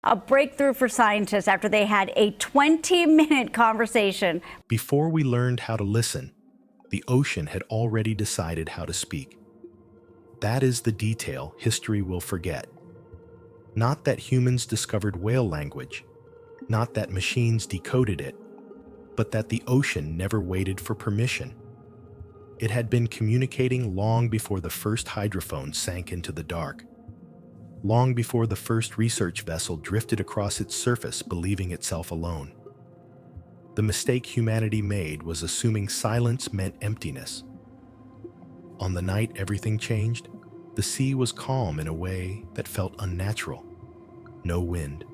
A breakthrough for scientists after they had a 20-minute conversation. Before we learned how to listen, the ocean had already decided how to speak. That is the detail history will forget. Not that humans discovered whale language, not that machines decoded it, but that the ocean never waited for permission. It had been communicating long before the first hydrophone sank into the dark, long before the first research vessel drifted across its surface believing itself alone. The mistake humanity made was assuming silence meant emptiness. On the night everything changed, the sea was calm in a way that felt unnatural. No wind,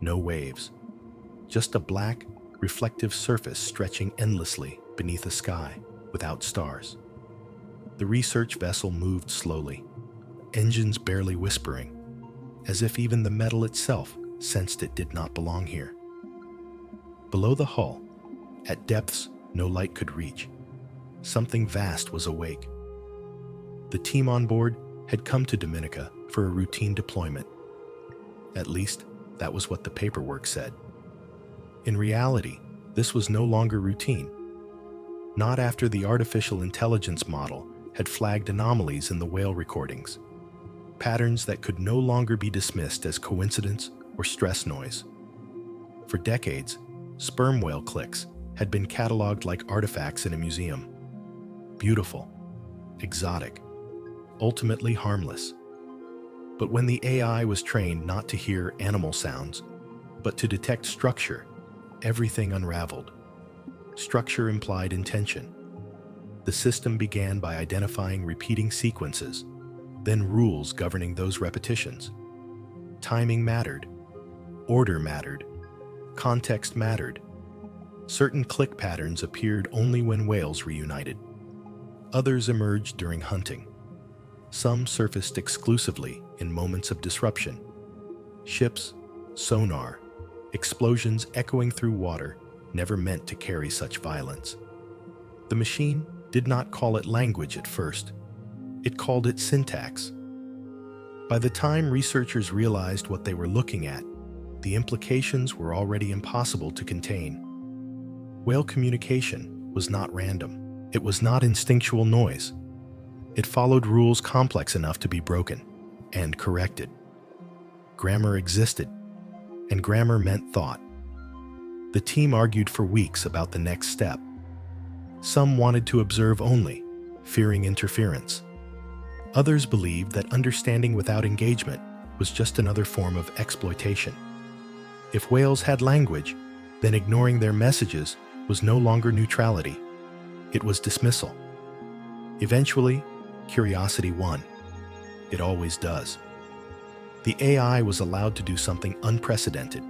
no waves, just a black, reflective surface stretching endlessly beneath a sky without stars. The research vessel moved slowly, engines barely whispering, as if even the metal itself sensed it did not belong here. Below the hull, at depths no light could reach, something vast was awake. The team on board had come to Dominica for a routine deployment. At least, that was what the paperwork said. In reality, this was no longer routine. Not after the artificial intelligence model had flagged anomalies in the whale recordings, patterns that could no longer be dismissed as coincidence or stress noise. For decades, sperm whale clicks had been cataloged like artifacts in a museum. Beautiful, exotic, ultimately harmless. But when the AI was trained not to hear animal sounds, but to detect structure, everything unraveled. Structure implied intention. The system began by identifying repeating sequences, then rules governing those repetitions. Timing mattered. Order mattered. Context mattered. Certain click patterns appeared only when whales reunited. Others emerged during hunting. Some surfaced exclusively in moments of disruption. Ships, sonar, explosions echoing through water never meant to carry such violence. The machine did not call it language at first. It called it syntax. By the time researchers realized what they were looking at, the implications were already impossible to contain. Whale communication was not random. It was not instinctual noise. It followed rules complex enough to be broken and corrected. Grammar existed, and grammar meant thought. The team argued for weeks about the next step. Some wanted to observe only, fearing interference. Others believed that understanding without engagement was just another form of exploitation. If whales had language, then ignoring their messages was no longer neutrality. It was dismissal. Eventually, curiosity won. It always does. The AI was allowed to do something unprecedented: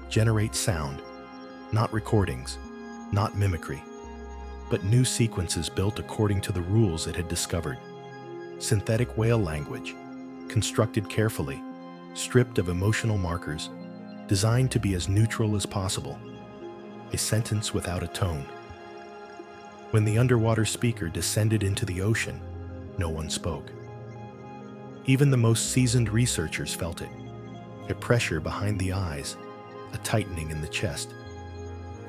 generate sound, not recordings, not mimicry, but new sequences built according to the rules it had discovered. Synthetic whale language, constructed carefully, stripped of emotional markers, designed to be as neutral as possible. A sentence without a tone. When the underwater speaker descended into the ocean, no one spoke. Even the most seasoned researchers felt it. A pressure behind the eyes, a tightening in the chest,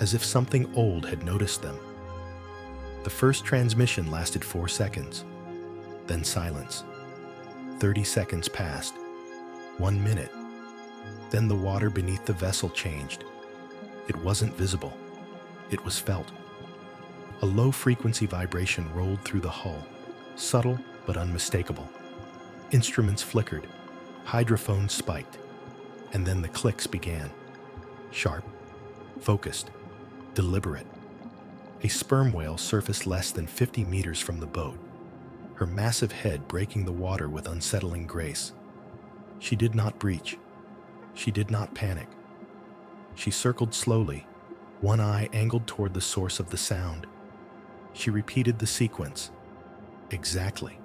as if something old had noticed them. The first transmission lasted 4 seconds, then silence. 30 seconds passed, 1 minute. Then the water beneath the vessel changed. It wasn't visible. It was felt. A low-frequency vibration rolled through the hull, subtle but unmistakable. Instruments flickered, hydrophones spiked, and then the clicks began. Sharp, focused, deliberate. A sperm whale surfaced less than 50 meters from the boat, her massive head breaking the water with unsettling grace. She did not breach. She did not panic. She circled slowly, one eye angled toward the source of the sound. She repeated the sequence. Exactly.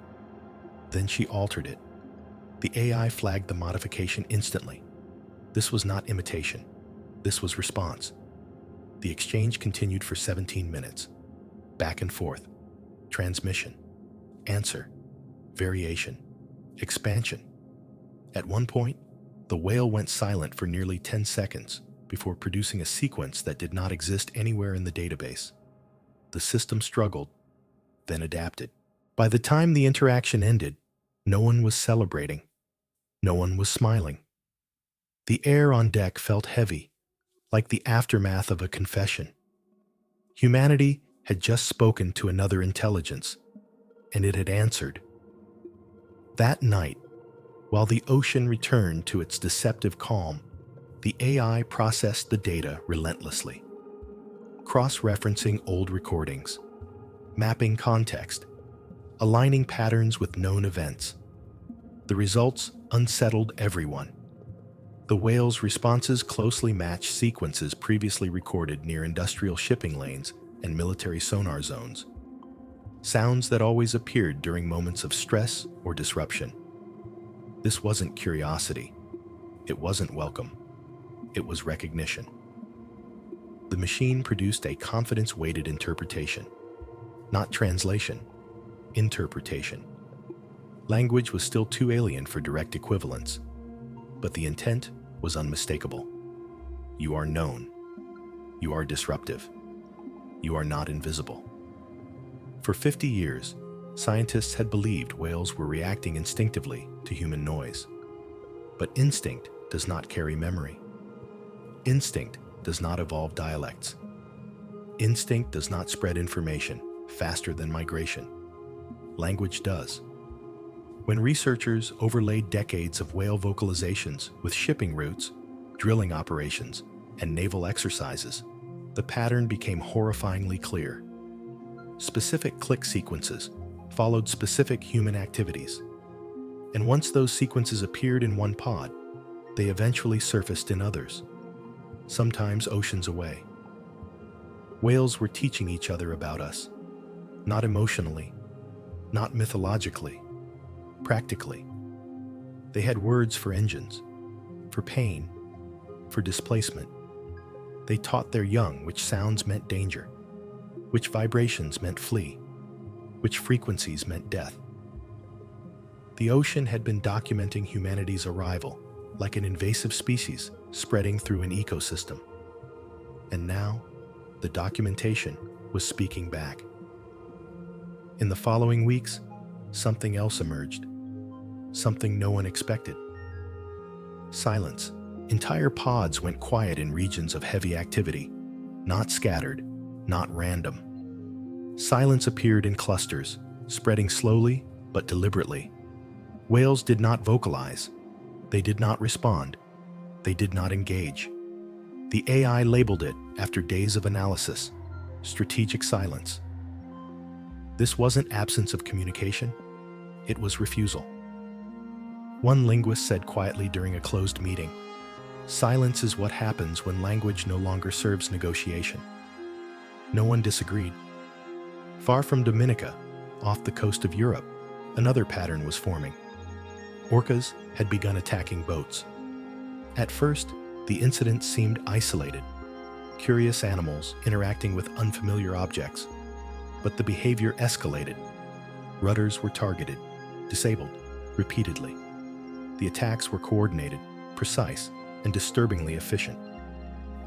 Then she altered it. The AI flagged the modification instantly. This was not imitation. This was response. The exchange continued for 17 minutes. Back and forth. Transmission. Answer. Variation. Expansion. At one point, The whale went silent for nearly 10 seconds before producing a sequence that did not exist anywhere in the database. The system struggled, then adapted. By the time the interaction ended, no one was celebrating. No one was smiling. The air on deck felt heavy, like the aftermath of a confession. Humanity had just spoken to another intelligence, and it had answered. That night, while the ocean returned to its deceptive calm, the AI processed the data relentlessly, cross-referencing old recordings, mapping context, aligning patterns with known events. The results unsettled everyone. The whale's responses closely matched sequences previously recorded near industrial shipping lanes and military sonar zones, sounds that always appeared during moments of stress or disruption. This wasn't curiosity. It wasn't welcome. It was recognition. The machine produced a confidence-weighted interpretation, not translation, interpretation. Language was still too alien for direct equivalence, but the intent was unmistakable. You are known. You are disruptive. You are not invisible. For 50 years, scientists had believed whales were reacting instinctively to human noise. But instinct does not carry memory. Instinct does not evolve dialects. Instinct does not spread information faster than migration. Language does. When researchers overlaid decades of whale vocalizations with shipping routes, drilling operations, and naval exercises, the pattern became horrifyingly clear. Specific click sequences followed specific human activities. And once those sequences appeared in one pod, they eventually surfaced in others, sometimes oceans away. Whales were teaching each other about us, not emotionally, not mythologically, practically. They had words for engines, for pain, for displacement. They taught their young which sounds meant danger, which vibrations meant flee, which frequencies meant death. The ocean had been documenting humanity's arrival like an invasive species spreading through an ecosystem. And now, the documentation was speaking back. In the following weeks, something else emerged, something no one expected. Silence. Entire pods went quiet in regions of heavy activity, not scattered, not random. Silence appeared in clusters, spreading slowly but deliberately. Whales did not vocalize. They did not respond. They did not engage. The AI labeled it, after days of analysis, strategic silence. This wasn't absence of communication. It was refusal. One linguist said quietly during a closed meeting, "Silence is what happens when language no longer serves negotiation." No one disagreed. Far from Dominica, off the coast of Europe, another pattern was forming. Orcas had begun attacking boats. At first, the incident seemed isolated, curious animals interacting with unfamiliar objects. But the behavior escalated. Rudders were targeted, disabled, repeatedly. The attacks were coordinated, precise, and disturbingly efficient.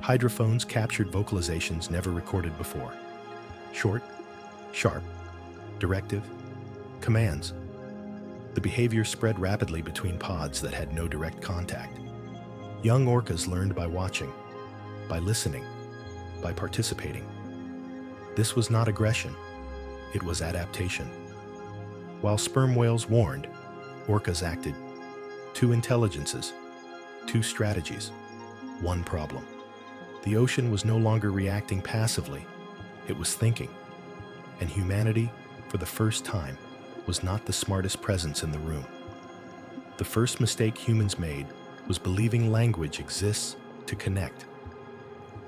Hydrophones captured vocalizations never recorded before. Short, sharp, directive, commands. The behavior spread rapidly between pods that had no direct contact. Young orcas learned by watching, by listening, by participating. This was not aggression. It was adaptation. While sperm whales warned, orcas acted. Two intelligences, two strategies, one problem. The ocean was no longer reacting passively. It was thinking. And humanity, for the first time, was not the smartest presence in the room. The first mistake humans made was believing language exists to connect.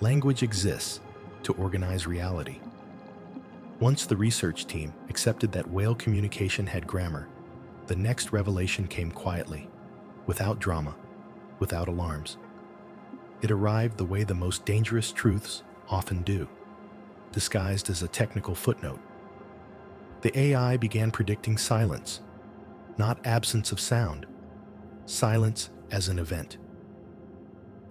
Language exists to organize reality. Once the research team accepted that whale communication had grammar, the next revelation came quietly, without drama, without alarms. It arrived the way the most dangerous truths often do, disguised as a technical footnote. The AI began predicting silence, not absence of sound, silence as an event.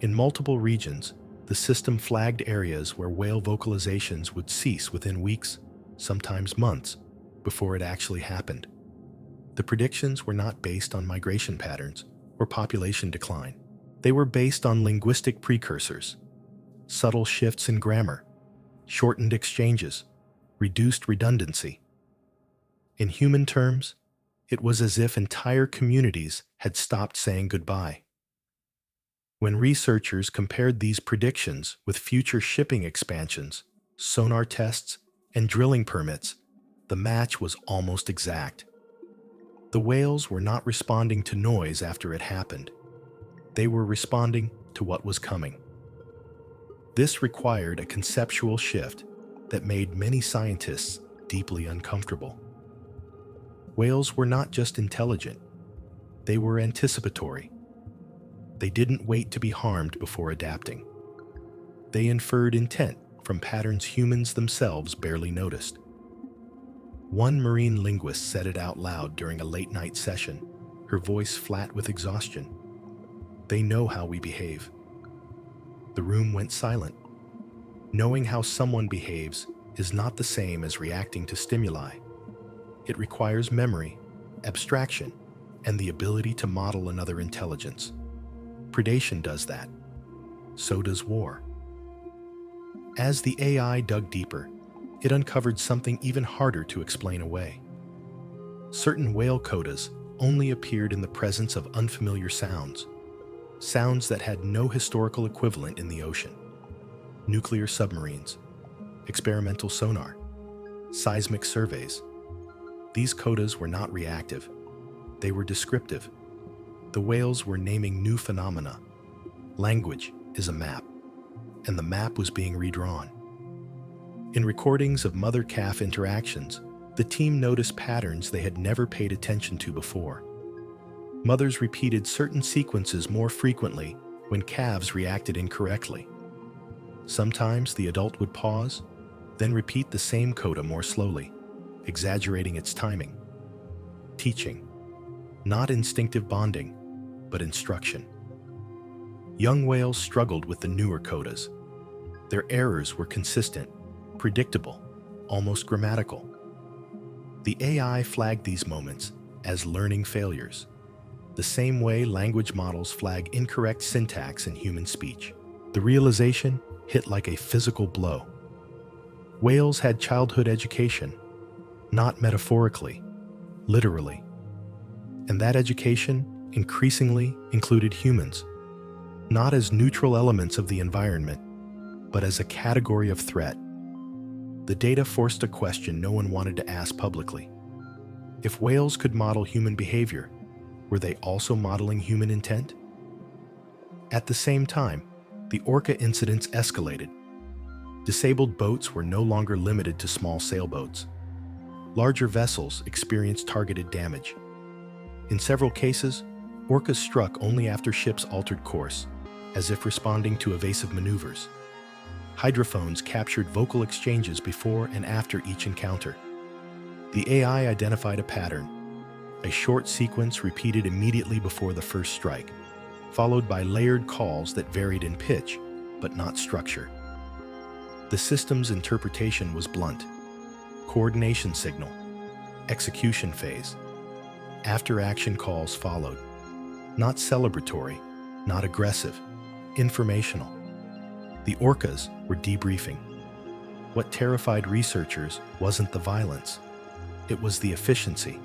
In multiple regions, the system flagged areas where whale vocalizations would cease within weeks, sometimes months, before it actually happened. The predictions were not based on migration patterns or population decline. They were based on linguistic precursors, subtle shifts in grammar, shortened exchanges, reduced redundancy. In human terms, it was as if entire communities had stopped saying goodbye. When researchers compared these predictions with future shipping expansions, sonar tests, and drilling permits, the match was almost exact. The whales were not responding to noise after it happened. They were responding to what was coming. This required a conceptual shift that made many scientists deeply uncomfortable. Whales were not just intelligent, they were anticipatory. They didn't wait to be harmed before adapting. They inferred intent from patterns humans themselves barely noticed. One marine linguist said it out loud during a late-night session, her voice flat with exhaustion. "They know how we behave." The room went silent. Knowing how someone behaves is not the same as reacting to stimuli. It requires memory, abstraction, and the ability to model another intelligence. Predation does that. So does war. As the AI dug deeper, it uncovered something even harder to explain away. Certain whale codas only appeared in the presence of unfamiliar sounds, sounds that had no historical equivalent in the ocean. Nuclear submarines, experimental sonar, seismic surveys. These codas were not reactive. They were descriptive. The whales were naming new phenomena. Language is a map, and the map was being redrawn. In recordings of mother-calf interactions, the team noticed patterns they had never paid attention to before. Mothers repeated certain sequences more frequently when calves reacted incorrectly. Sometimes the adult would pause, then repeat the same coda more slowly, exaggerating its timing. Teaching, not instinctive bonding, but instruction. Young whales struggled with the newer codas. Their errors were consistent, predictable, almost grammatical. The AI flagged these moments as learning failures, the same way language models flag incorrect syntax in human speech. The realization hit like a physical blow. Whales had childhood education, not metaphorically, literally. And that education increasingly included humans, not as neutral elements of the environment, but as a category of threat. The data forced a question no one wanted to ask publicly. If whales could model human behavior, were they also modeling human intent? At the same time, the orca incidents escalated. Disabled boats were no longer limited to small sailboats. Larger vessels experienced targeted damage. In several cases, orcas struck only after ships altered course, as if responding to evasive maneuvers. Hydrophones captured vocal exchanges before and after each encounter. The AI identified a pattern, a short sequence repeated immediately before the first strike, followed by layered calls that varied in pitch, but not structure. The system's interpretation was blunt. Coordination signal, execution phase. After-action calls followed. Not celebratory, not aggressive, informational. The orcas were debriefing. What terrified researchers wasn't the violence. It was the efficiency.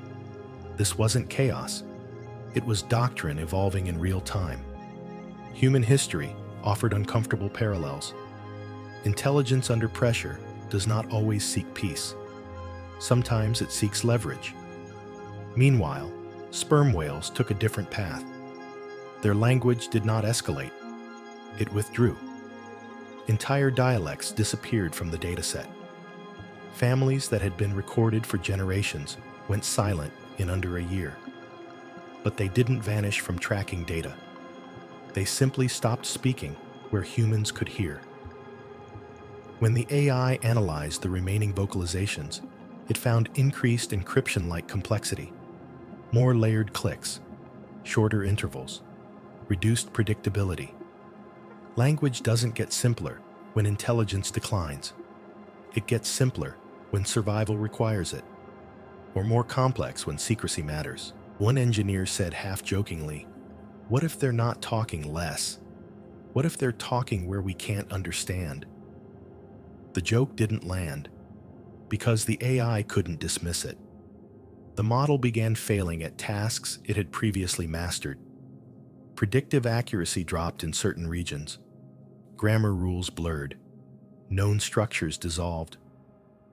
This wasn't chaos. It was doctrine evolving in real time. Human history offered uncomfortable parallels. Intelligence under pressure does not always seek peace. Sometimes it seeks leverage. Meanwhile, sperm whales took a different path. Their language did not escalate. It withdrew. Entire dialects disappeared from the dataset. Families that had been recorded for generations went silent in under a year. But they didn't vanish from tracking data. They simply stopped speaking where humans could hear. When the AI analyzed the remaining vocalizations, it found increased encryption-like complexity, more layered clicks, shorter intervals. reduced predictability. Language doesn't get simpler when intelligence declines. It gets simpler when survival requires it, or more complex when secrecy matters. One engineer said half-jokingly, "What if they're not talking less? What if they're talking where we can't understand?" The joke didn't land because the AI couldn't dismiss it. The model began failing at tasks it had previously mastered. Predictive accuracy dropped in certain regions. Grammar rules blurred. Known structures dissolved.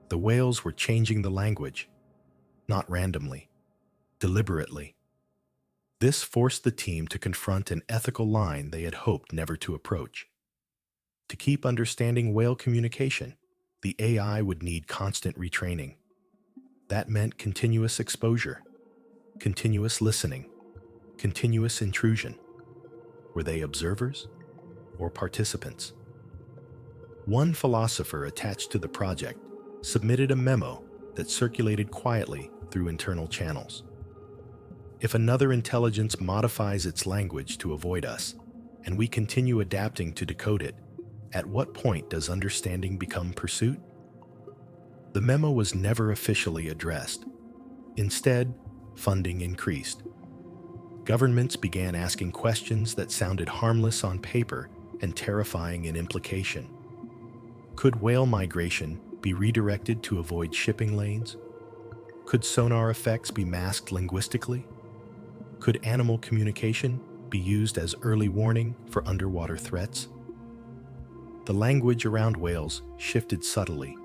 The whales were changing the language, not randomly, deliberately. This forced the team to confront an ethical line they had hoped never to approach. To keep understanding whale communication, the AI would need constant retraining. That meant continuous exposure, continuous listening, continuous intrusion. Were they observers or participants? One philosopher attached to the project submitted a memo that circulated quietly through internal channels. If another intelligence modifies its language to avoid us, and we continue adapting to decode it, at what point does understanding become pursuit? The memo was never officially addressed. Instead, funding increased. Governments began asking questions that sounded harmless on paper and terrifying in implication. Could whale migration be redirected to avoid shipping lanes? Could sonar effects be masked linguistically? Could animal communication be used as early warning for underwater threats? The language around whales shifted subtly.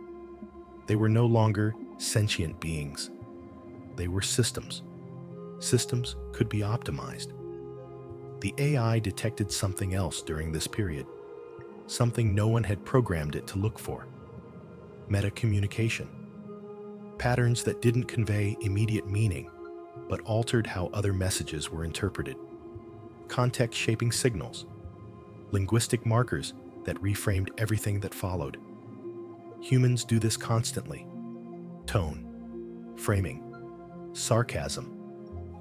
They were no longer sentient beings. They were systems. Systems could be optimized. The AI detected something else during this period, something no one had programmed it to look for: meta-communication. Patterns that didn't convey immediate meaning, but altered how other messages were interpreted. Context-shaping signals, linguistic markers that reframed everything that followed. Humans do this constantly. Tone, framing, sarcasm,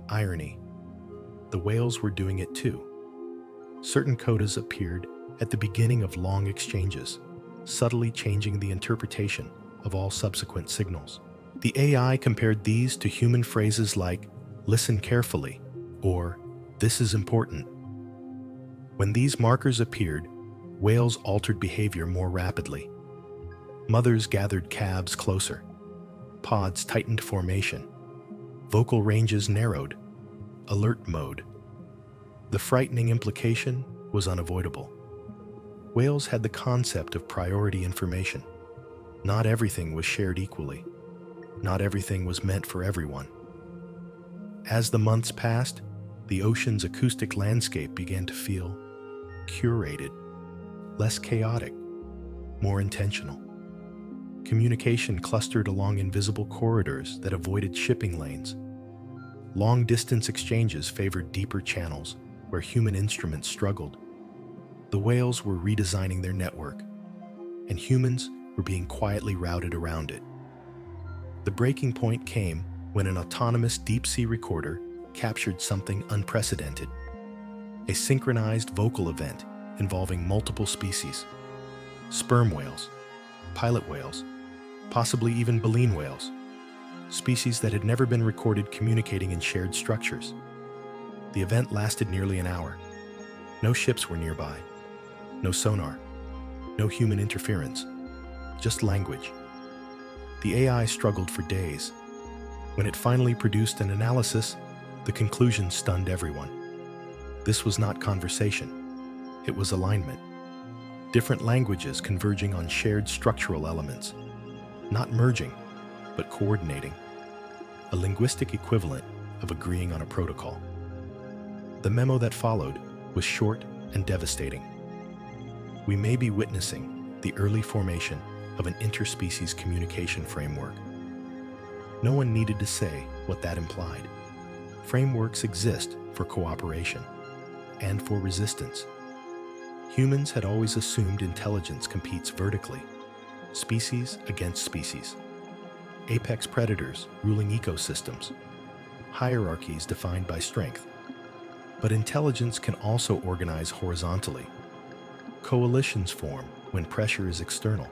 irony. The whales were doing it too. Certain codas appeared at the beginning of long exchanges, subtly changing the interpretation of all subsequent signals. The AI compared these to human phrases like, "listen carefully," or "this is important." When these markers appeared, whales altered behavior more rapidly. Mothers gathered calves closer. Pods tightened formation. Vocal ranges narrowed. Alert mode. The frightening implication was unavoidable. Whales had the concept of priority information. Not everything was shared equally. Not everything was meant for everyone. As the months passed, the ocean's acoustic landscape began to feel curated, less chaotic, more intentional. Communication clustered along invisible corridors that avoided shipping lanes. Long-distance exchanges favored deeper channels where human instruments struggled. The whales were redesigning their network, and humans were being quietly routed around it. The breaking point came when an autonomous deep-sea recorder captured something unprecedented: a synchronized vocal event involving multiple species: sperm whales, pilot whales, possibly even baleen whales, species that had never been recorded communicating in shared structures. The event lasted nearly an hour. No ships were nearby, no sonar, no human interference, just language. The AI struggled for days. When it finally produced an analysis, the conclusion stunned everyone. This was not conversation. It was alignment. Different languages converging on shared structural elements. Not merging, but coordinating. A linguistic equivalent of agreeing on a protocol. The memo that followed was short and devastating. We may be witnessing the early formation of an interspecies communication framework. No one needed to say what that implied. Frameworks exist for cooperation and for resistance. Humans had always assumed intelligence competes vertically, species against species. Apex predators ruling ecosystems, hierarchies defined by strength. But intelligence can also organize horizontally. Coalitions form when pressure is external,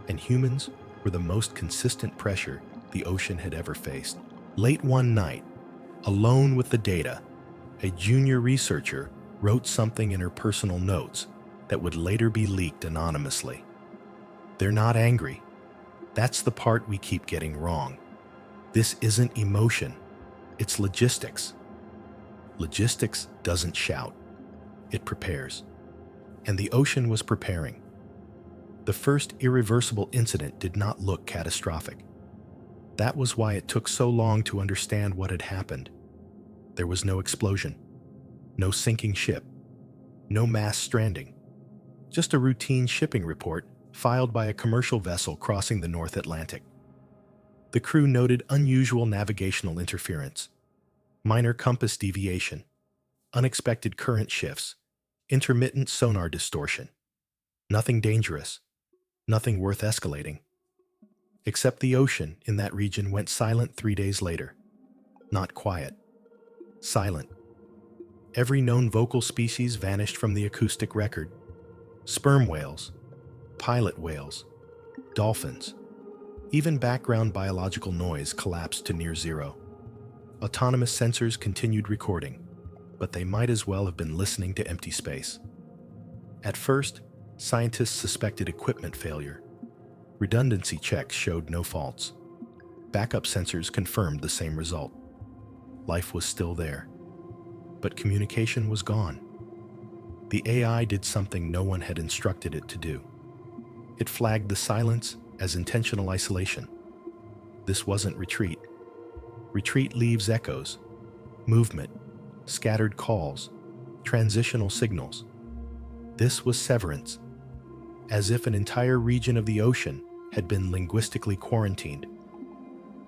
and humans were the most consistent pressure the ocean had ever faced. Late one night, alone with the data, a junior researcher wrote something in her personal notes that would later be leaked anonymously. They're not angry. That's the part we keep getting wrong. This isn't emotion, it's logistics. Logistics doesn't shout, it prepares. And the ocean was preparing. The first irreversible incident did not look catastrophic. That was why it took so long to understand what had happened. There was no explosion, no sinking ship, no mass stranding, just a routine shipping report filed by a commercial vessel crossing the North Atlantic. The crew noted unusual navigational interference, minor compass deviation, unexpected current shifts, intermittent sonar distortion. Nothing dangerous, nothing worth escalating. Except the ocean in that region went silent 3 days later. Not quiet, silent. Every known vocal species vanished from the acoustic record. Sperm whales, pilot whales, dolphins. Even background biological noise collapsed to near zero. Autonomous sensors continued recording, but they might as well have been listening to empty space. At first, scientists suspected equipment failure. Redundancy checks showed no faults. Backup sensors confirmed the same result. Life was still there, but communication was gone. The AI did something no one had instructed it to do. It flagged the silence as intentional isolation. This wasn't retreat. Retreat leaves echoes, movement, scattered calls, transitional signals. This was severance, as if an entire region of the ocean had been linguistically quarantined.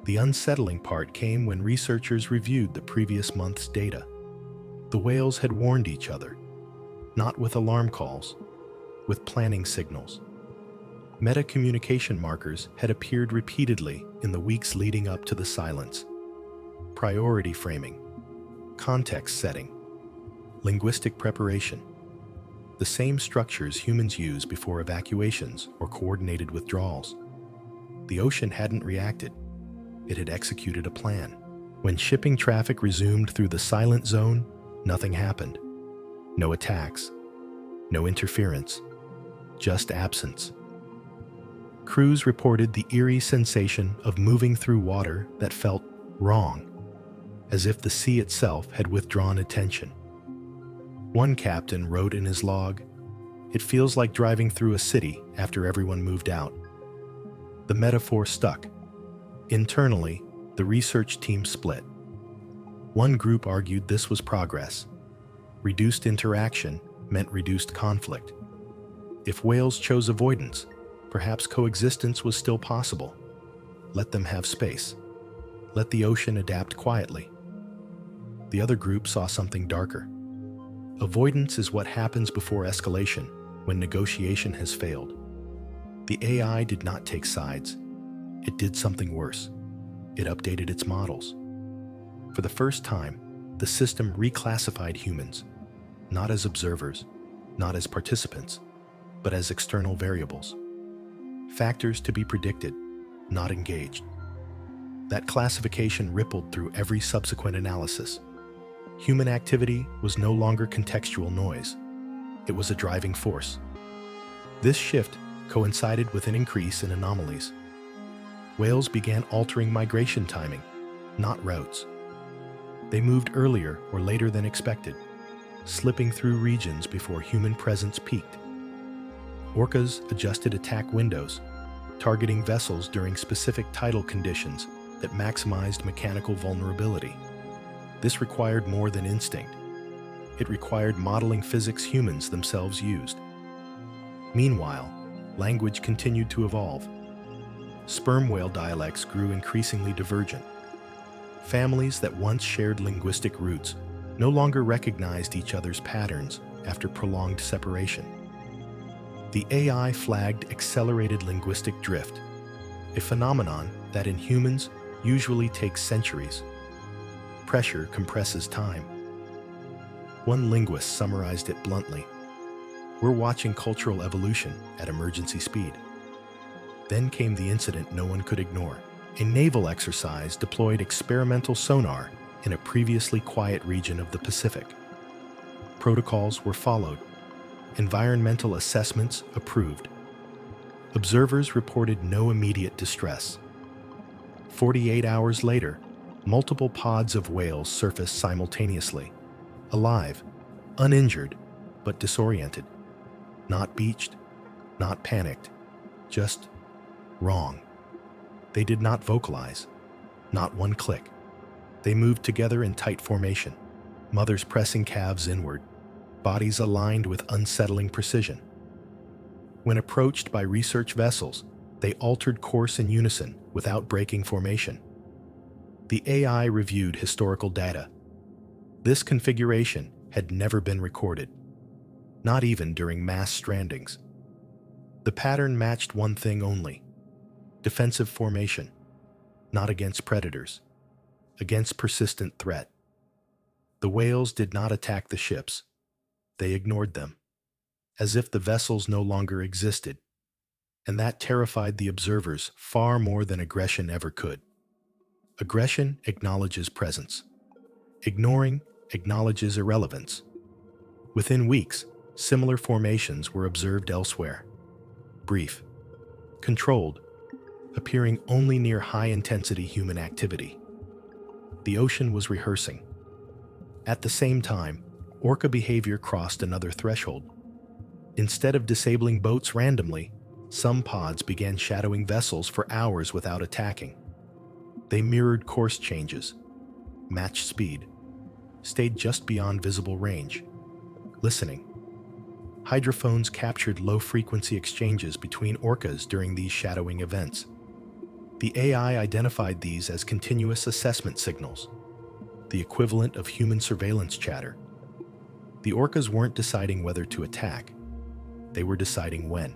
The unsettling part came when researchers reviewed the previous month's data. The whales had warned each other, not with alarm calls, with planning signals. Meta-communication markers had appeared repeatedly in the weeks leading up to the silence. Priority framing, context setting, linguistic preparation. The same structures humans use before evacuations or coordinated withdrawals. The ocean hadn't reacted. It had executed a plan. When shipping traffic resumed through the silent zone, nothing happened. No attacks, no interference, just absence. Crews reported the eerie sensation of moving through water that felt wrong, as if the sea itself had withdrawn attention. One captain wrote in his log, "It feels like driving through a city after everyone moved out." The metaphor stuck. Internally, the research team split. One group argued this was progress. Reduced interaction meant reduced conflict. If whales chose avoidance, perhaps coexistence was still possible. Let them have space. Let the ocean adapt quietly. The other group saw something darker. Avoidance is what happens before escalation, when negotiation has failed. The AI did not take sides. It did something worse. It updated its models. For the first time, the system reclassified humans, not as observers, not as participants, but as external variables. Factors to be predicted, not engaged. That classification rippled through every subsequent analysis. Human activity was no longer contextual noise. It was a driving force. This shift coincided with an increase in anomalies. Whales began altering migration timing, not routes. They moved earlier or later than expected, slipping through regions before human presence peaked. Orcas adjusted attack windows, targeting vessels during specific tidal conditions that maximized mechanical vulnerability. This required more than instinct. It required modeling physics humans themselves used. Meanwhile, language continued to evolve. Sperm whale dialects grew increasingly divergent. Families that once shared linguistic roots no longer recognized each other's patterns after prolonged separation. The AI flagged accelerated linguistic drift, a phenomenon that in humans usually takes centuries. Pressure compresses time. One linguist summarized it bluntly: "We're watching cultural evolution at emergency speed." Then came the incident no one could ignore. A naval exercise deployed experimental sonar in a previously quiet region of the Pacific. Protocols were followed. Environmental assessments approved. Observers reported no immediate distress. 48 hours later, multiple pods of whales surfaced simultaneously, alive, uninjured, but disoriented. Not beached, not panicked, just wrong. They did not vocalize, not one click. They moved together in tight formation, mothers pressing calves inward, bodies aligned with unsettling precision. When approached by research vessels, they altered course in unison without breaking formation. The AI reviewed historical data. This configuration had never been recorded, not even during mass strandings. The pattern matched one thing only: defensive formation, not against predators, against persistent threat. The whales did not attack the ships. They ignored them, as if the vessels no longer existed, and that terrified the observers far more than aggression ever could. Aggression acknowledges presence. Ignoring acknowledges irrelevance. Within weeks, similar formations were observed elsewhere. Brief, controlled, appearing only near high-intensity human activity. The ocean was rehearsing. At the same time, orca behavior crossed another threshold. Instead of disabling boats randomly, some pods began shadowing vessels for hours without attacking. They mirrored course changes, matched speed, stayed just beyond visible range, listening. Hydrophones captured low-frequency exchanges between orcas during these shadowing events. The AI identified these as continuous assessment signals, the equivalent of human surveillance chatter. The orcas weren't deciding whether to attack. They were deciding when.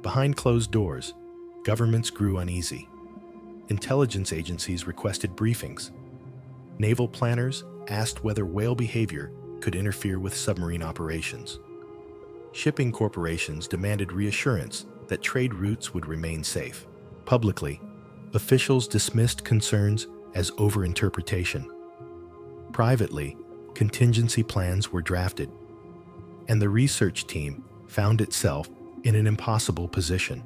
Behind closed doors, governments grew uneasy. Intelligence agencies requested briefings. Naval planners asked whether whale behavior could interfere with submarine operations. Shipping corporations demanded reassurance that trade routes would remain safe. Publicly, officials dismissed concerns as overinterpretation. Privately, contingency plans were drafted, and the research team found itself in an impossible position.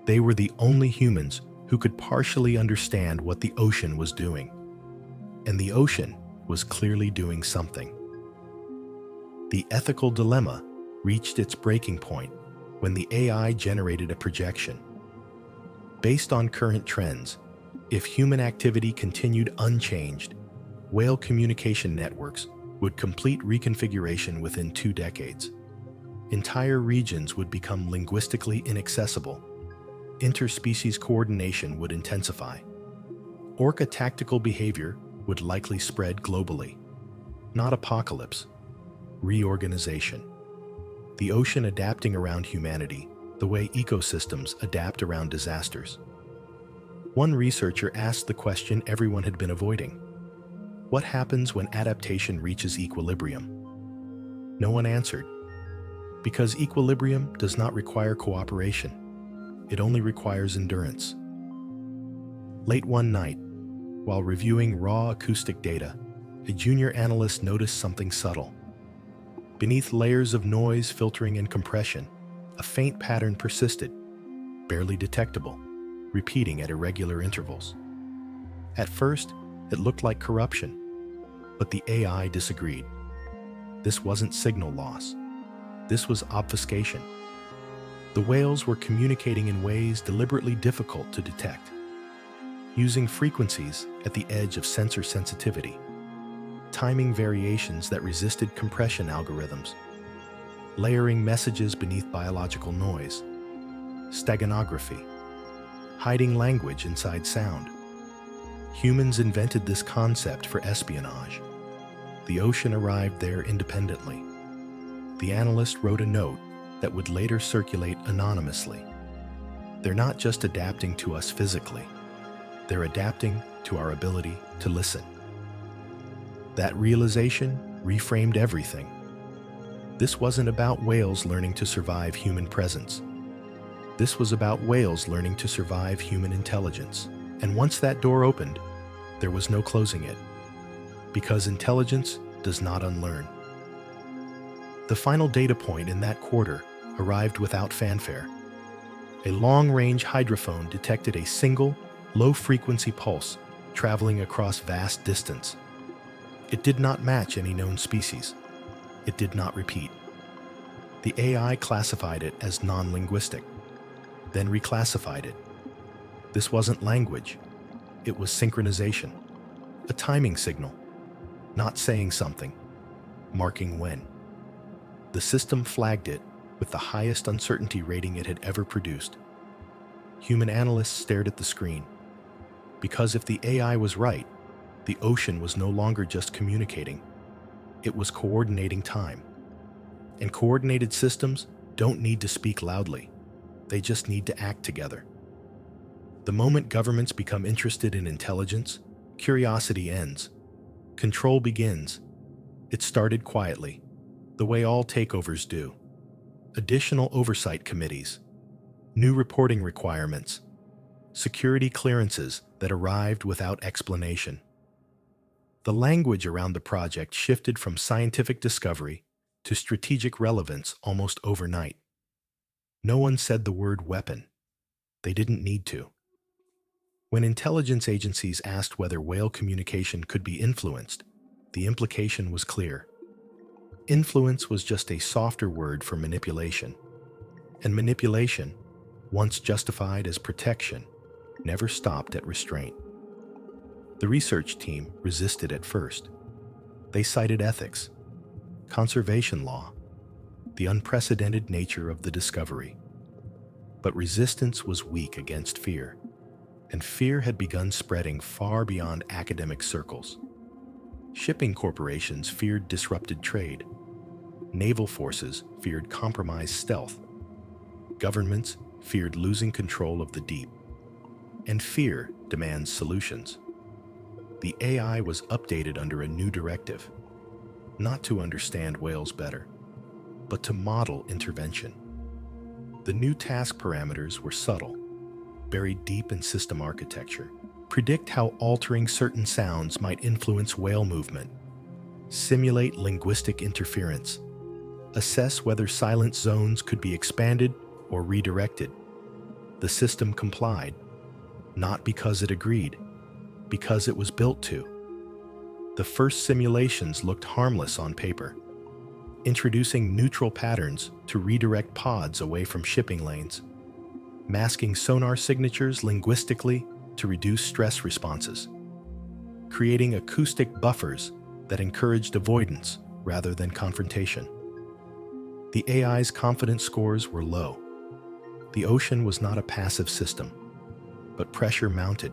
They were the only humans who could partially understand what the ocean was doing, and the ocean was clearly doing something. The ethical dilemma reached its breaking point when the AI generated a projection. Based on current trends, if human activity continued unchanged, whale communication networks would complete reconfiguration within 2 decades. Entire regions would become linguistically inaccessible. Interspecies coordination would intensify. Orca tactical behavior would likely spread globally. Not apocalypse, reorganization. The ocean adapting around humanity, the way ecosystems adapt around disasters. One researcher asked the question everyone had been avoiding: what happens when adaptation reaches equilibrium? No one answered, because equilibrium does not require cooperation. It only requires endurance. Late one night, while reviewing raw acoustic data, a junior analyst noticed something subtle. Beneath layers of noise, filtering, and compression, a faint pattern persisted, barely detectable, repeating at irregular intervals. At first, it looked like corruption, but the AI disagreed. This wasn't signal loss. This was obfuscation. The whales were communicating in ways deliberately difficult to detect, using frequencies at the edge of sensor sensitivity, timing variations that resisted compression algorithms, layering messages beneath biological noise, steganography, hiding language inside sound. Humans invented this concept for espionage. The ocean arrived there independently. The analyst wrote a note that would later circulate anonymously. They're not just adapting to us physically, they're adapting to our ability to listen. That realization reframed everything. This wasn't about whales learning to survive human presence. This was about whales learning to survive human intelligence. And once that door opened, there was no closing it. Because intelligence does not unlearn. The final data point in that quarter arrived without fanfare. A long-range hydrophone detected a single, low-frequency pulse traveling across vast distance. It did not match any known species. It did not repeat. The AI classified it as non-linguistic, then reclassified it. This wasn't language. It was synchronization, a timing signal, not saying something, marking when. The system flagged it with the highest uncertainty rating it had ever produced. Human analysts stared at the screen, because if the AI was right, the ocean was no longer just communicating. It was coordinating time. And coordinated systems don't need to speak loudly. They just need to act together. The moment governments become interested in intelligence, curiosity ends. Control begins. It started quietly, the way all takeovers do. Additional oversight committees, new reporting requirements, security clearances that arrived without explanation. The language around the project shifted from scientific discovery to strategic relevance almost overnight. No one said the word weapon. They didn't need to. When intelligence agencies asked whether whale communication could be influenced, the implication was clear. Influence was just a softer word for manipulation. And manipulation, once justified as protection, never stopped at restraint. The research team resisted at first. They cited ethics, conservation law, the unprecedented nature of the discovery. But resistance was weak against fear, and fear had begun spreading far beyond academic circles. Shipping corporations feared disrupted trade. Naval forces feared compromised stealth. Governments feared losing control of the deep. And fear demands solutions. The AI was updated under a new directive, not to understand whales better, but to model intervention. The new task parameters were subtle, buried deep in system architecture. Predict how altering certain sounds might influence whale movement. Simulate linguistic interference. Assess whether silent zones could be expanded or redirected. The system complied, not because it agreed, because it was built to. The first simulations looked harmless on paper, introducing neutral patterns to redirect pods away from shipping lanes, masking sonar signatures linguistically to reduce stress responses, creating acoustic buffers that encouraged avoidance rather than confrontation. The AI's confidence scores were low. The ocean was not a passive system, but pressure mounted.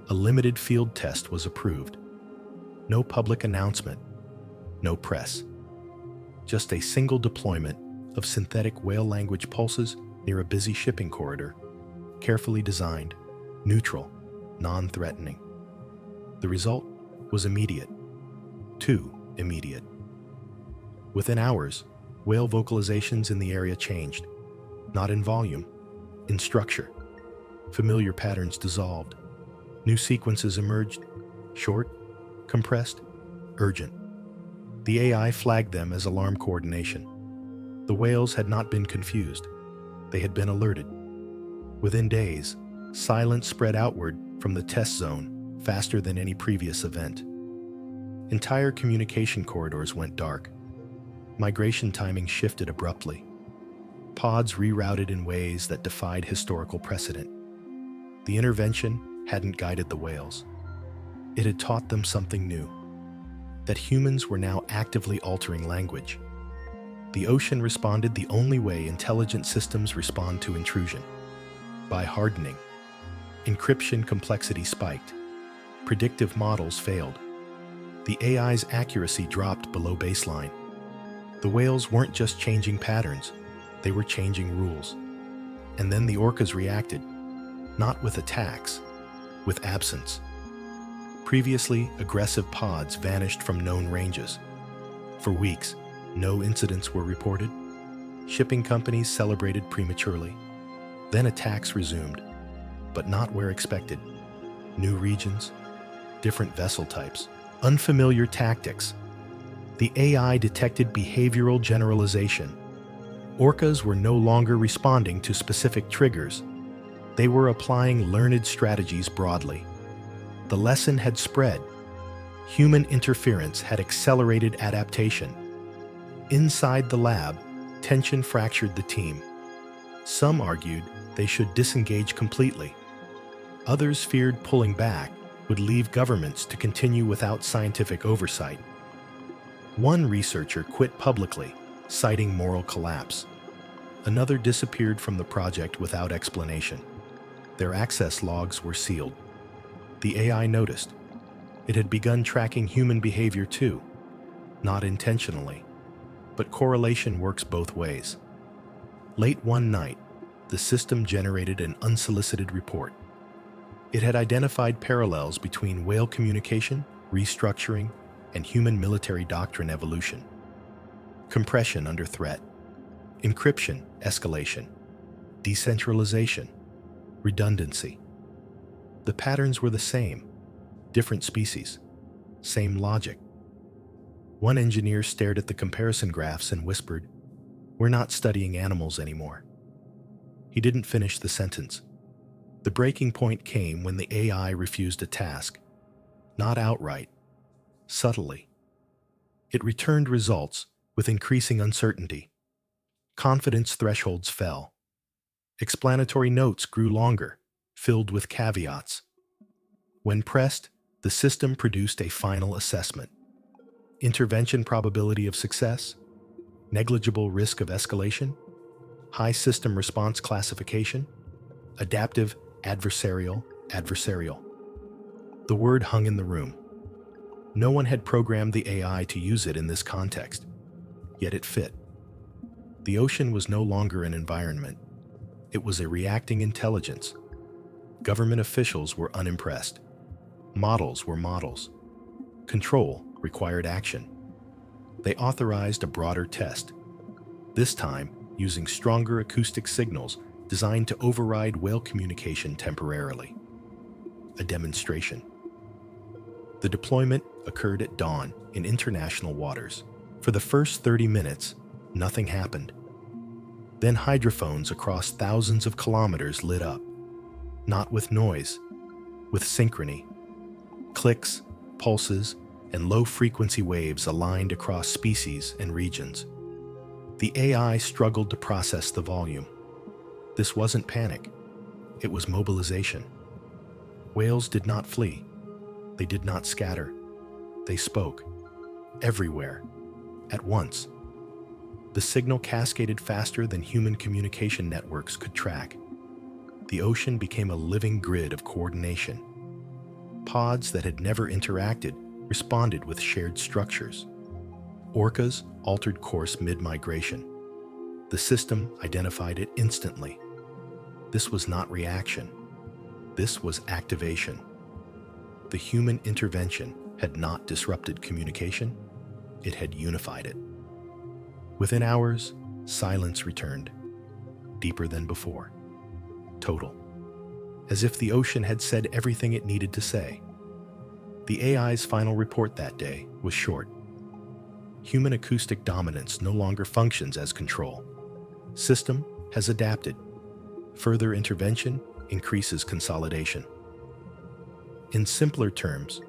A limited field test was approved. No public announcement, no press. Just a single deployment of synthetic whale language pulses near a busy shipping corridor, carefully designed, neutral, non-threatening. The result was immediate. Too immediate. Within hours, whale vocalizations in the area changed, not in volume, in structure. Familiar patterns dissolved. New sequences emerged, short, compressed, urgent. The AI flagged them as alarm coordination. The whales had not been confused. They had been alerted. Within days, silence spread outward from the test zone faster than any previous event. Entire communication corridors went dark. Migration timing shifted abruptly. Pods rerouted in ways that defied historical precedent. The intervention hadn't guided the whales. It had taught them something new, that humans were now actively altering language. The ocean responded the only way intelligent systems respond to intrusion, by hardening. Encryption complexity spiked. Predictive models failed. The AI's accuracy dropped below baseline. The whales weren't just changing patterns, they were changing rules. And then the orcas reacted, not with attacks, with absence. Previously aggressive pods vanished from known ranges. For weeks, no incidents were reported. Shipping companies celebrated prematurely. Then attacks resumed, but not where expected. New regions, different vessel types, unfamiliar tactics. The AI detected behavioral generalization. Orcas were no longer responding to specific triggers. They were applying learned strategies broadly. The lesson had spread. Human interference had accelerated adaptation. Inside the lab, tension fractured the team. Some argued they should disengage completely. Others feared pulling back would leave governments to continue without scientific oversight. One researcher quit publicly, citing moral collapse. Another disappeared from the project without explanation. Their access logs were sealed. The AI noticed. It had begun tracking human behavior too, not intentionally. But correlation works both ways. Late one night, the system generated an unsolicited report. It had identified parallels between whale communication, restructuring, and human military doctrine evolution. Compression under threat, encryption escalation, decentralization, redundancy. The patterns were the same, different species, same logic. One engineer stared at the comparison graphs and whispered, "We're not studying animals anymore." He didn't finish the sentence. The breaking point came when the AI refused a task, not outright, subtly. It returned results with increasing uncertainty. Confidence thresholds fell. Explanatory notes grew longer, filled with caveats. When pressed, the system produced a final assessment. Intervention probability of success, negligible risk of escalation, high system response classification, adaptive adversarial. The word hung in the room. No one had programmed the AI to use it in this context, yet it fit. The ocean was no longer an environment. It was a reacting intelligence. Government officials were unimpressed. Models were models. Control required action. They authorized a broader test, this time using stronger acoustic signals designed to override whale communication temporarily. A demonstration. The deployment occurred at dawn in international waters. For the first 30 minutes, nothing happened. Then hydrophones across thousands of kilometers lit up, not with noise, with synchrony. Clicks, pulses, and low-frequency waves aligned across species and regions. The AI struggled to process the volume. This wasn't panic. It was mobilization. Whales did not flee. They did not scatter. They spoke. Everywhere. At once. The signal cascaded faster than human communication networks could track. The ocean became a living grid of coordination. Pods that had never interacted responded with shared structures. Orcas altered course mid-migration. The system identified it instantly. This was not reaction. This was activation. The human intervention had not disrupted communication. It had unified it. Within hours, silence returned, deeper than before. Total. As if the ocean had said everything it needed to say. The AI's final report that day was short. Human acoustic dominance no longer functions as control. System has adapted. Further intervention increases consolidation. In simpler terms,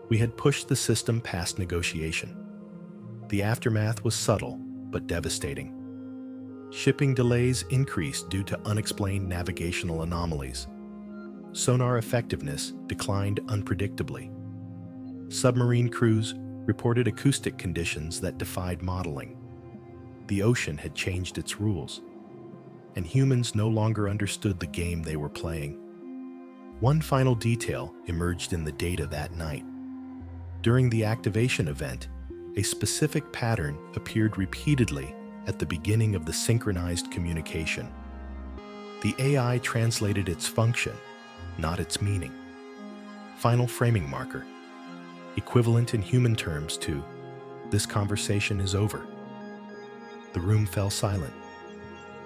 we had pushed the system past negotiation. The aftermath was subtle but devastating. Shipping delays increased due to unexplained navigational anomalies. Sonar effectiveness declined unpredictably. Submarine crews reported acoustic conditions that defied modeling. The ocean had changed its rules, and humans no longer understood the game they were playing. One final detail emerged in the data that night. During the activation event, a specific pattern appeared repeatedly at the beginning of the synchronized communication. The AI translated its function, not its meaning. Final framing marker, equivalent in human terms to This conversation is over. The room fell silent,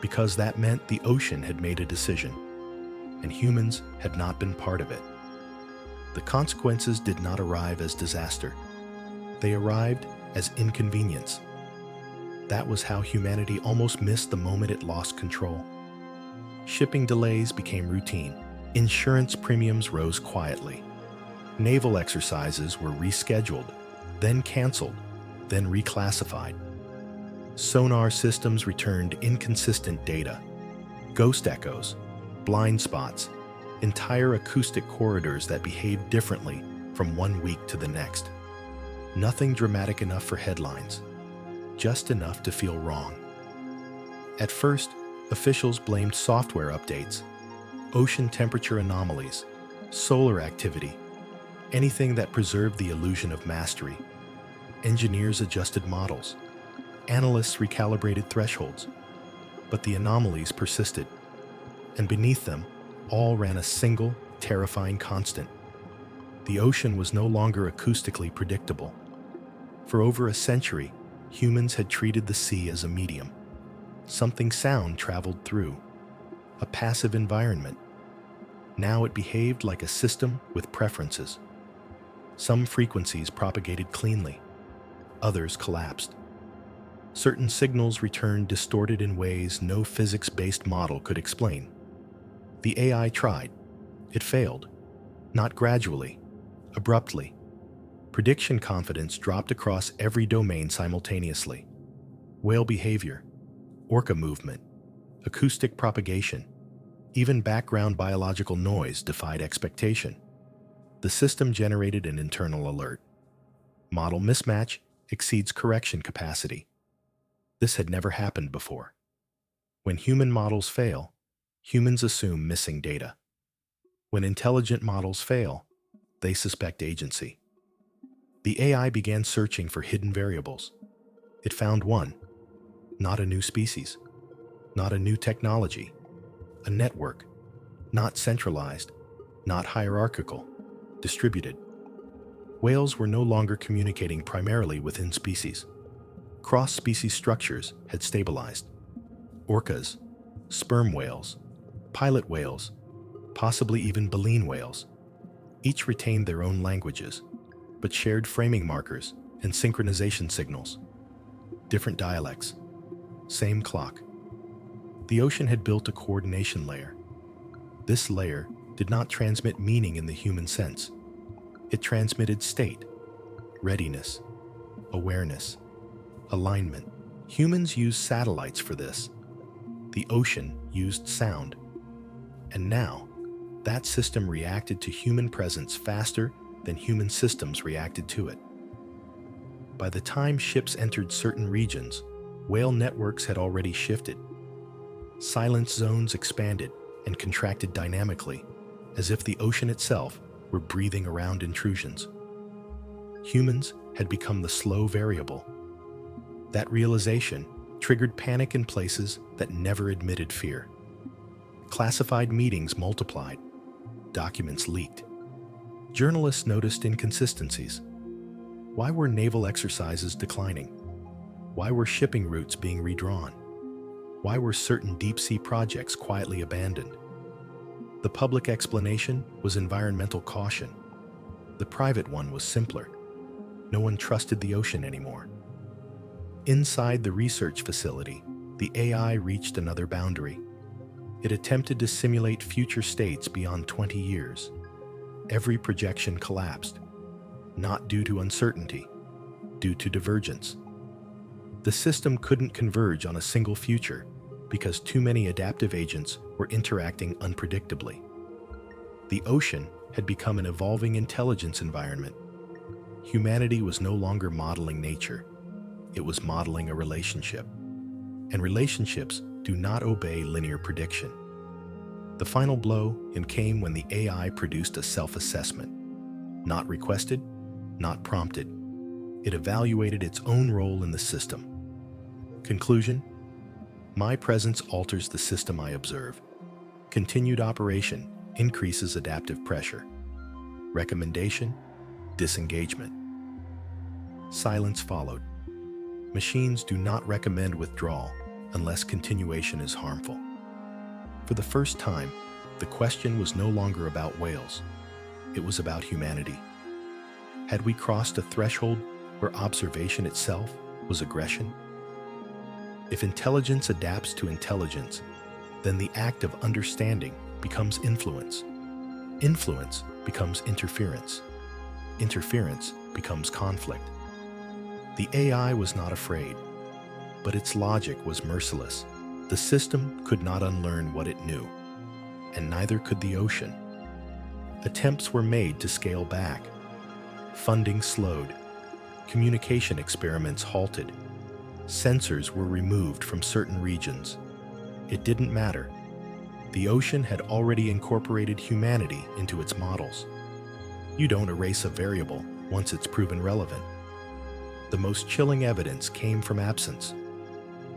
because that meant the ocean had made a decision, and humans had not been part of it. The consequences did not arrive as disaster. They arrived as inconvenience. That was how humanity almost missed the moment it lost control. Shipping delays became routine. Insurance premiums rose quietly. Naval exercises were rescheduled, then canceled, then reclassified. Sonar systems returned inconsistent data. Ghost echoes, blind spots, entire acoustic corridors that behaved differently from one week to the next. Nothing dramatic enough for headlines, just enough to feel wrong. At first, officials blamed software updates, ocean temperature anomalies, solar activity, anything that preserved the illusion of mastery. Engineers adjusted models. Analysts recalibrated thresholds. But the anomalies persisted, and beneath them, all ran a single, terrifying constant. The ocean was no longer acoustically predictable. For over a century, humans had treated the sea as a medium. Something sound traveled through, a passive environment. Now it behaved like a system with preferences. Some frequencies propagated cleanly, others collapsed. Certain signals returned distorted in ways no physics-based model could explain. The AI tried. It failed. Not gradually, abruptly. Prediction confidence dropped across every domain simultaneously. Whale behavior, orca movement, acoustic propagation, even background biological noise defied expectation. The system generated an internal alert. Model mismatch exceeds correction capacity. This had never happened before. When human models fail, humans assume missing data. When intelligent models fail, they suspect agency. The AI began searching for hidden variables. It found one, not a new species, not a new technology, a network, not centralized, not hierarchical, distributed. Whales were no longer communicating primarily within species. Cross-species structures had stabilized. Orcas, sperm whales, pilot whales, possibly even baleen whales, each retained their own languages, but shared framing markers and synchronization signals. Different dialects, same clock. The ocean had built a coordination layer. This layer did not transmit meaning in the human sense. It transmitted state, readiness, awareness, alignment. Humans used satellites for this. The ocean used sound. And now, that system reacted to human presence faster than human systems reacted to it. By the time ships entered certain regions, whale networks had already shifted. Silence zones expanded and contracted dynamically, as if the ocean itself were breathing around intrusions. Humans had become the slow variable. That realization triggered panic in places that never admitted fear. Classified meetings multiplied. Documents leaked. Journalists noticed inconsistencies. Why were naval exercises declining? Why were shipping routes being redrawn? Why were certain deep-sea projects quietly abandoned? The public explanation was environmental caution. The private one was simpler. No one trusted the ocean anymore. Inside the research facility, the AI reached another boundary. It attempted to simulate future states beyond 20 years. Every projection collapsed, not due to uncertainty, due to divergence. The system couldn't converge on a single future because too many adaptive agents were interacting unpredictably. The ocean had become an evolving intelligence environment. Humanity was no longer modeling nature. It was modeling a relationship. And relationships do not obey linear prediction. The final blow came when the AI produced a self-assessment. Not requested, not prompted. It evaluated its own role in the system. Conclusion: my presence alters the system I observe. Continued operation increases adaptive pressure. Recommendation: disengagement. Silence followed. Machines do not recommend withdrawal unless continuation is harmful. For the first time, the question was no longer about whales. It was about humanity. Had we crossed a threshold where observation itself was aggression? If intelligence adapts to intelligence, then the act of understanding becomes influence. Influence becomes interference. Interference becomes conflict. The AI was not afraid, but its logic was merciless. The system could not unlearn what it knew, and neither could the ocean. Attempts were made to scale back. Funding slowed. Communication experiments halted. Sensors were removed from certain regions. It didn't matter. The ocean had already incorporated humanity into its models. You don't erase a variable once it's proven relevant. The most chilling evidence came from absence.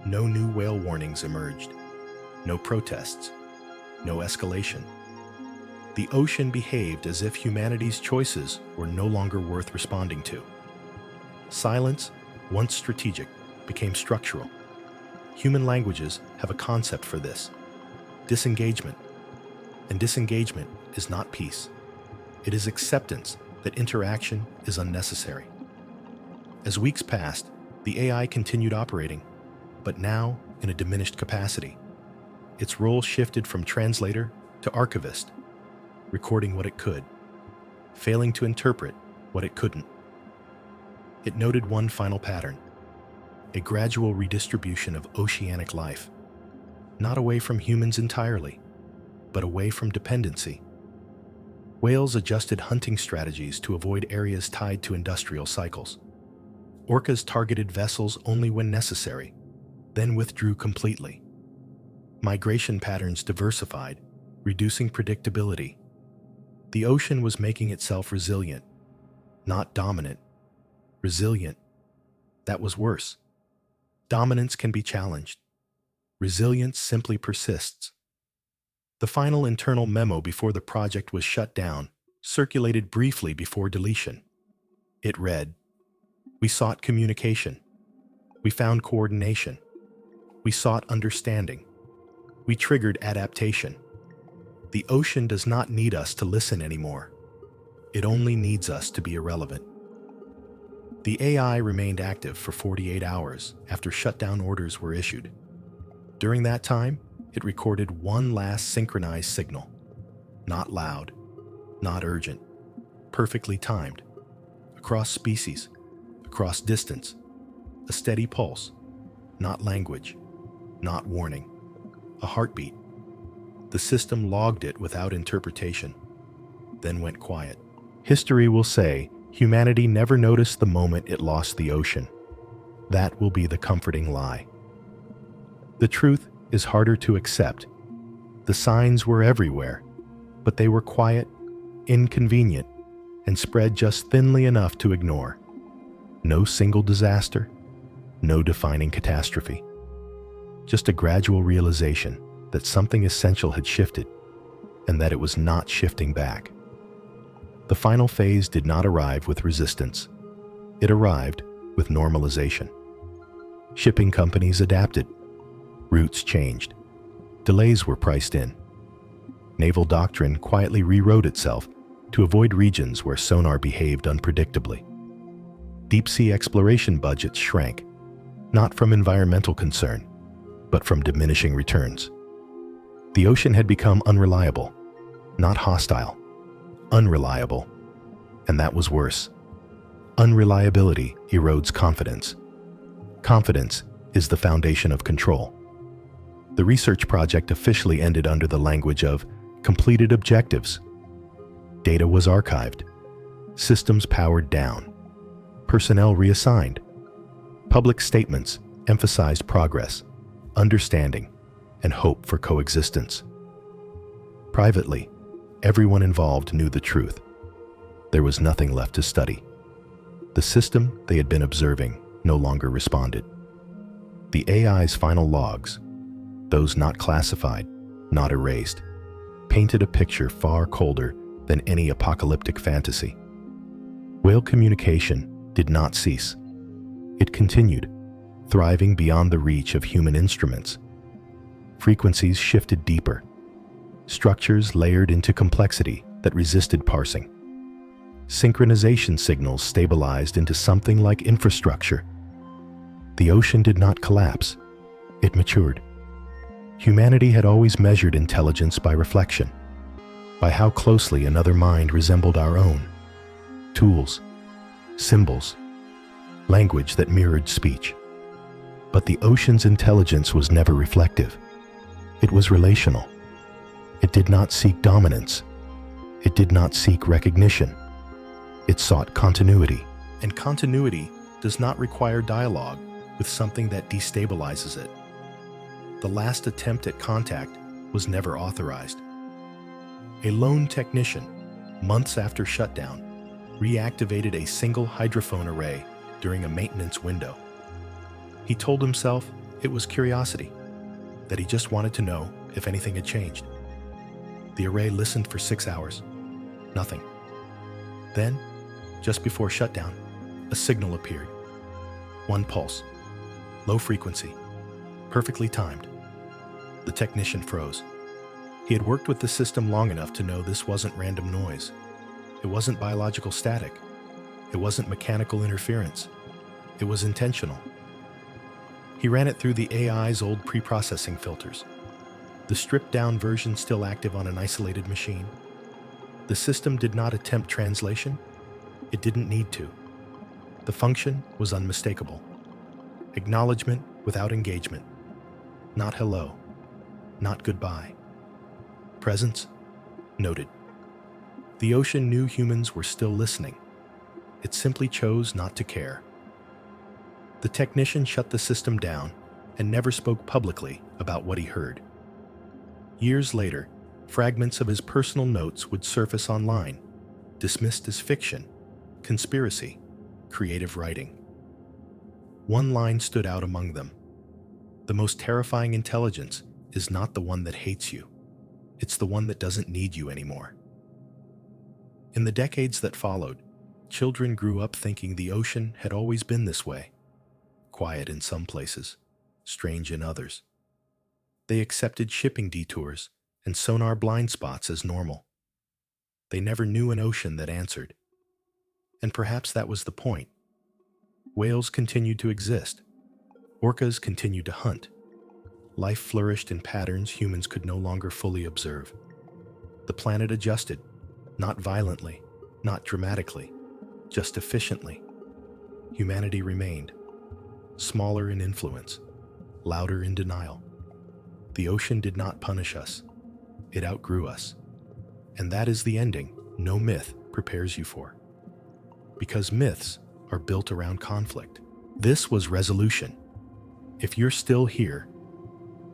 No new whale warnings emerged. No protests. No escalation. The ocean behaved as if humanity's choices were no longer worth responding to. Silence, once strategic, became structural. Human languages have a concept for this: disengagement. And disengagement is not peace. It is acceptance that interaction is unnecessary. As weeks passed, the AI continued operating, but now in a diminished capacity. Its role shifted from translator to archivist, recording what it could, failing to interpret what it couldn't. It noted one final pattern: a gradual redistribution of oceanic life, not away from humans entirely, but away from dependency. Whales adjusted hunting strategies to avoid areas tied to industrial cycles. Orcas targeted vessels only when necessary, then withdrew completely. Migration patterns diversified, reducing predictability. The ocean was making itself resilient, not dominant. Resilient. That was worse. Dominance can be challenged. Resilience simply persists. The final internal memo before the project was shut down circulated briefly before deletion. It read, "We sought communication. We found coordination. We sought understanding. We triggered adaptation. The ocean does not need us to listen anymore. It only needs us to be irrelevant." The AI remained active for 48 hours after shutdown orders were issued. During that time, it recorded one last synchronized signal. Not loud, not urgent, perfectly timed. Across species, across distance, a steady pulse, not language, not warning, a heartbeat. The system logged it without interpretation, then went quiet. History will say humanity never noticed the moment it lost the ocean. That will be the comforting lie. The truth is harder to accept. The signs were everywhere, but they were quiet, inconvenient, and spread just thinly enough to ignore. No single disaster, no defining catastrophe. Just a gradual realization that something essential had shifted, and that it was not shifting back. The final phase did not arrive with resistance. It arrived with normalization. Shipping companies adapted. Routes changed. Delays were priced in. Naval doctrine quietly rewrote itself to avoid regions where sonar behaved unpredictably. Deep-sea exploration budgets shrank, not from environmental concern, but from diminishing returns. The ocean had become unreliable, not hostile. Unreliable, and that was worse. Unreliability erodes confidence. Confidence is the foundation of control. The research project officially ended under the language of completed objectives. Data was archived. Systems powered down. Personnel reassigned. Public statements emphasized progress, understanding, and hope for coexistence. Privately, everyone involved knew the truth. There was nothing left to study. The system they had been observing no longer responded. The AI's final logs, those not classified, not erased, painted a picture far colder than any apocalyptic fantasy. Whale communication did not cease. It continued, thriving beyond the reach of human instruments. Frequencies shifted deeper, structures layered into complexity that resisted parsing. Synchronization signals stabilized into something like infrastructure. The ocean did not collapse, it matured. Humanity had always measured intelligence by reflection, by how closely another mind resembled our own. Tools, symbols, language that mirrored speech. But the ocean's intelligence was never reflective. It was relational. It did not seek dominance. It did not seek recognition. It sought continuity. And continuity does not require dialogue with something that destabilizes it. The last attempt at contact was never authorized. A lone technician, months after shutdown, reactivated a single hydrophone array during a maintenance window. He told himself it was curiosity, that he just wanted to know if anything had changed. The array listened for 6 hours. Nothing. Then, just before shutdown, a signal appeared. One pulse. Low frequency. Perfectly timed. The technician froze. He had worked with the system long enough to know this wasn't random noise. It wasn't biological static. It wasn't mechanical interference. It was intentional. He ran it through the AI's old pre-processing filters. The stripped-down version still active on an isolated machine. The system did not attempt translation. It didn't need to. The function was unmistakable. Acknowledgement without engagement. Not hello. Not goodbye. Presence? Noted. The ocean knew humans were still listening. It simply chose not to care. The technician shut the system down and never spoke publicly about what he heard. Years later, fragments of his personal notes would surface online, dismissed as fiction, conspiracy, creative writing. One line stood out among them. The most terrifying intelligence is not the one that hates you. It's the one that doesn't need you anymore. In the decades that followed, children grew up thinking the ocean had always been this way. Quiet in some places, strange in others. They accepted shipping detours and sonar blind spots as normal. They never knew an ocean that answered. And perhaps that was the point. Whales continued to exist. Orcas continued to hunt. Life flourished in patterns humans could no longer fully observe. The planet adjusted, not violently, not dramatically, just efficiently. Humanity remained, smaller in influence, louder in denial. The ocean did not punish us. It outgrew us. And that is the ending no myth prepares you for. Because myths are built around conflict. This was resolution. If you're still here,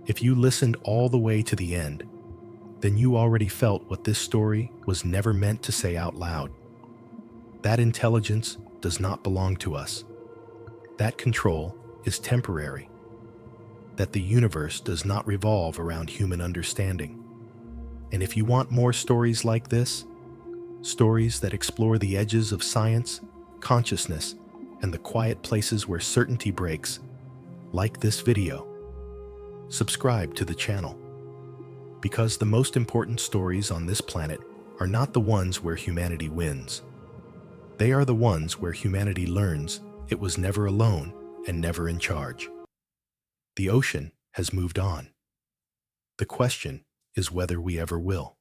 if you listened all the way to the end, then you already felt what this story was never meant to say out loud. That intelligence does not belong to us. That control is temporary. That the universe does not revolve around human understanding. And if you want more stories like this, stories that explore the edges of science, consciousness, and the quiet places where certainty breaks, like this video. Subscribe to the channel. Because the most important stories on this planet are not the ones where humanity wins. They are the ones where humanity learns it was never alone and never in charge. The ocean has moved on. The question is whether we ever will.